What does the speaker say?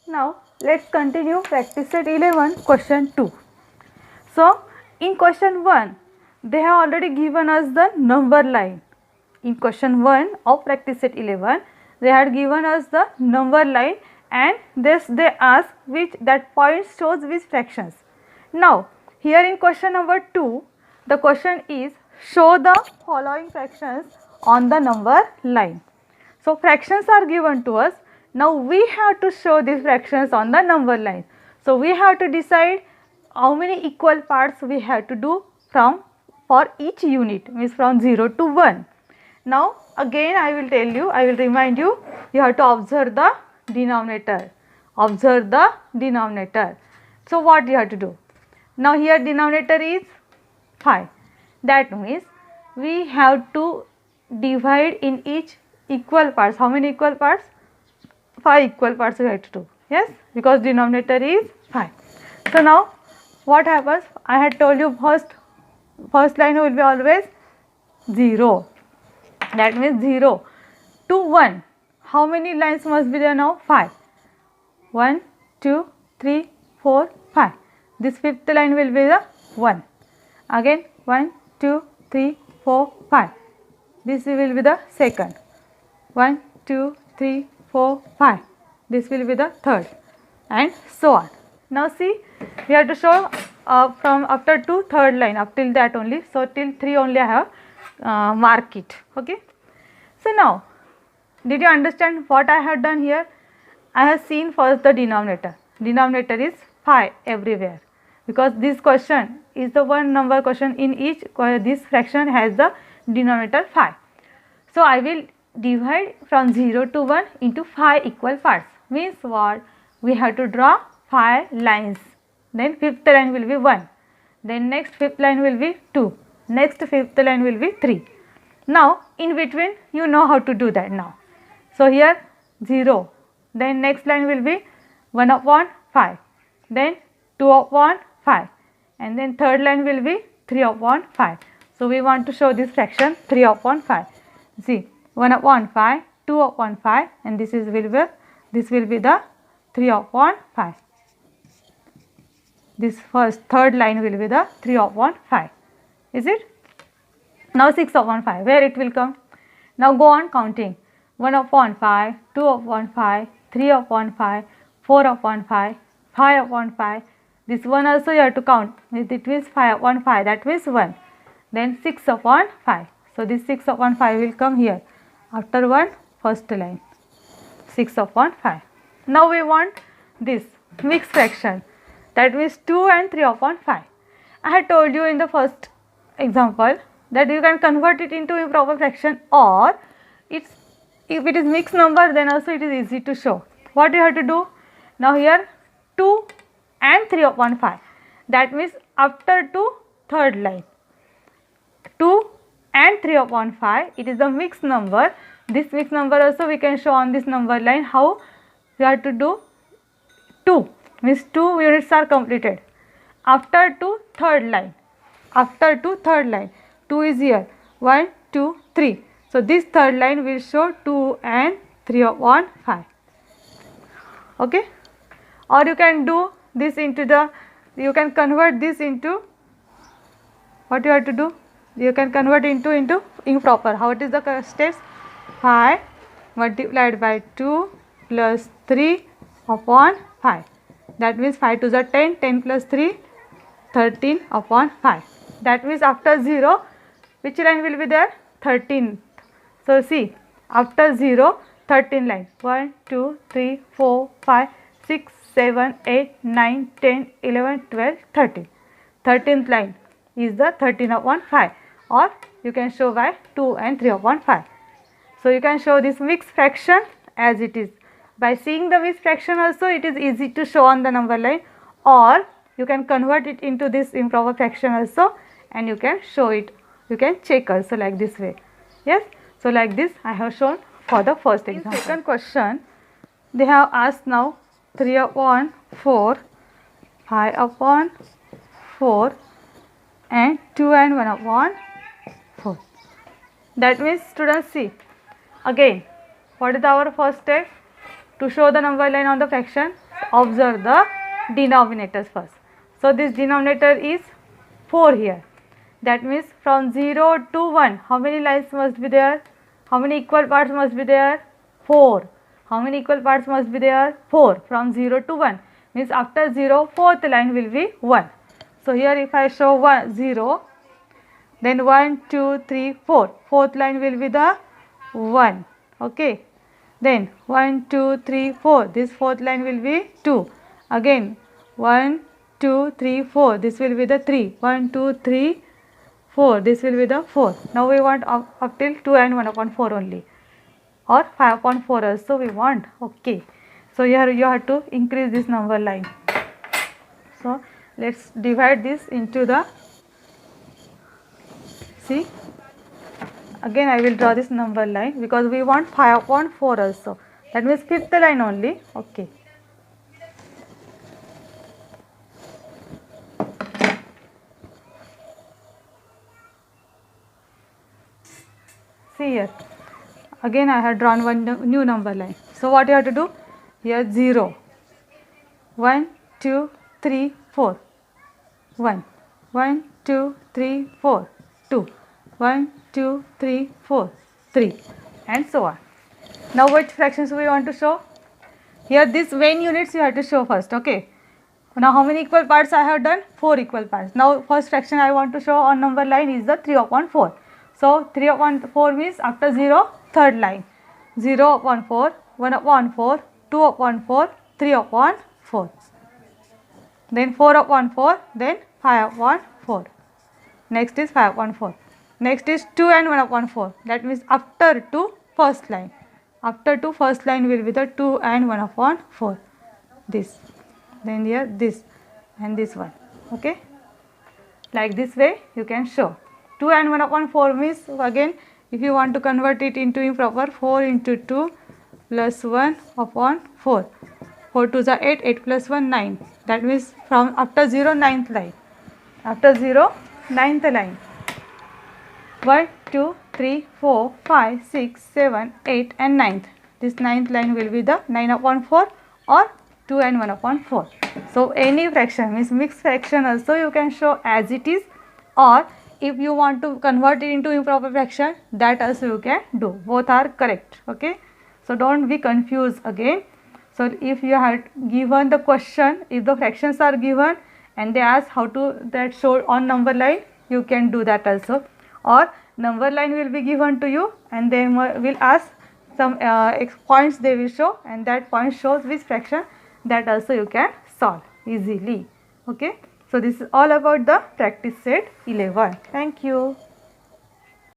Now let's continue practice set 11 question 2. So in question 1 they have already given us the number line. In question 1 of practice set 11 they had given us the number line and this they ask which that point shows which fractions. Now here in question number 2 the question is show the following fractions on the number line. So fractions are given to us. Now we have to show these fractions on the number line. So we have to decide how many equal parts we have to do from for each unit, means from 0 to 1. Now again I will tell you, I will remind you, you have to observe the denominator. Observe the denominator. So what you have to do? Now here denominator is 5. That means we have to divide in each equal parts. How many equal parts? 5 equal parts we have to do. Yes, because denominator is 5. So now what happens? I had told you first line will be always 0. That means 0 to 1. How many lines must be there now? 5. 1, 2, 3, 4, 5. This fifth line will be the 1. Again 1, 2, 3, 4, 5. This will be the second. 1, 2, 3, 4, 5. This will be the third, and so on. Now see, we have to show from after to third line up till that only. So till 3 only I have mark it. Okay. So now, did you understand what I have done here? I have seen first the denominator. Denominator is 5 everywhere because this question is the one number question. In each this fraction has the denominator 5. So I will divide from 0 to 1 into 5 equal parts. Means what? We have to draw 5 lines. Then fifth line will be 1. Then next fifth line will be 2. Next fifth line will be 3. Now in between you know how to do that now. So here 0. Then next line will be 1 upon 5. Then 2 upon 5. And then third line will be 3 upon 5. So we want to show this fraction 3 upon 5. See, 1 upon 5, 2 upon 5, and this will be the 3 upon 5. This third line will be the 3 upon 5. Is it? Now 6 upon 5. Where it will come? Now go on counting. 1 upon 5, 2 upon 5, 3 upon 5, 4 upon 5, 5 upon 5. This one also you have to count. It means 5 upon 5. That means 1. Then 6 upon 5. So this 6 upon 5 will come here. After 1, first line. 6 upon 5. Now we want this mixed fraction. That means 2 and 3 upon 5. I had told you in the first example that you can convert it into improper fraction, or if it is mixed number then also it is easy to show. What you have to do? Now here 2 and 3 upon 5. That means after 2, third line. 2 and 3 upon 5, it is a mixed number. This mixed number also we can show on this number line. How? We have to do 2, means 2 units are completed. After 2, third line. After 2, third line. 2 is here. 1, 2, 3. So this third line will show 2 and 3 upon 5. Okay? Or you can do this into the, you can convert this into, what you have to do? You can convert into improper. How it is the steps? 5 multiplied by 2 plus 3 upon 5. That means 5 to the 10, 10 plus 3, 13 upon 5. That means after 0, which line will be there? 13. So see, after 0, 13 line. 1, 2, 3, 4, 5, 6, 7, 8, 9, 10, 11, 12, 13. 13th line is the 13 upon 5, or you can show by 2 and 3 upon 5. So you can show this mixed fraction as it is. By seeing the mixed fraction also it is easy to show on the number line, or you can convert it into this improper fraction also and you can show it. You can check also like this way. Yes. So like this I have shown for the first example. In second question they have asked now 3 upon 4, 5 upon 4 and 2 and 1 upon 4. That means students see, again what is our first step? To show the number line on the fraction, observe the denominators first. So this denominator is 4 here. That means from 0 to 1, how many lines must be there? How many equal parts must be there? 4. How many equal parts must be there? 4. From 0 to 1 means after 0, fourth line will be 1. So here if I show 0, then 1, 2, 3, 4. Fourth line will be the 1. Okay. Then 1, 2, 3, 4. This fourth line will be 2. Again 1, 2, 3, 4. This will be the 3. 1, 2, 3, 4. This will be the 4. Now we want up till 2 and 1 upon 4 only. Or 5 upon 4 also we want. Okay. So here you have to increase this number line. So let's divide this into the, see, again I will draw this number line because we want 5 upon 4 also. That means fifth line only. Okay. See here. Again I have drawn one new number line. So what you have to do? Here 0. 1, 2, 3, 4. 1. 1, 2, 3, 4. 2. 1, 2, 3, 4. 3. And so on. Now which fractions we want to show? Here this Venn units you have to show first. Okay. Now how many equal parts I have done? 4 equal parts. Now first fraction I want to show on number line is the 3 upon 4. So 3 upon 4 means after 0, third line. 0 upon 4, 1 upon 4, 2 upon 4, 3 upon 4. Then 4 upon 4, then 5 upon 4. Next is 5 upon 4. Next is 2 and 1 upon 4. That means after 2, first line. After 2, first line will be the 2 and 1 upon 4. This. Then here this and this one. Okay. Like this way you can show. 2 and 1 upon 4 means again if you want to convert it into improper, 4 into 2 plus 1 upon 4. 4 2 is 8, 8 plus 1 9. That means from after 0, 9th line. After 0, 9th line. 1, 2, 3, 4, 5, 6, 7, 8 and 9th. This 9th line will be the 9 upon 4 or 2 and 1 upon 4. So any fraction means mixed fraction also you can show as it is, or if you want to convert it into improper fraction, that also you can do. Both are correct. Okay. So don't be confused again. So if you had given the question, if the fractions are given and they ask how to that show on number line, you can do that also. Or number line will be given to you and they will ask some points they will show, and that point shows which fraction, that also you can solve easily. Okay. So this is all about the practice set 11. Thank you.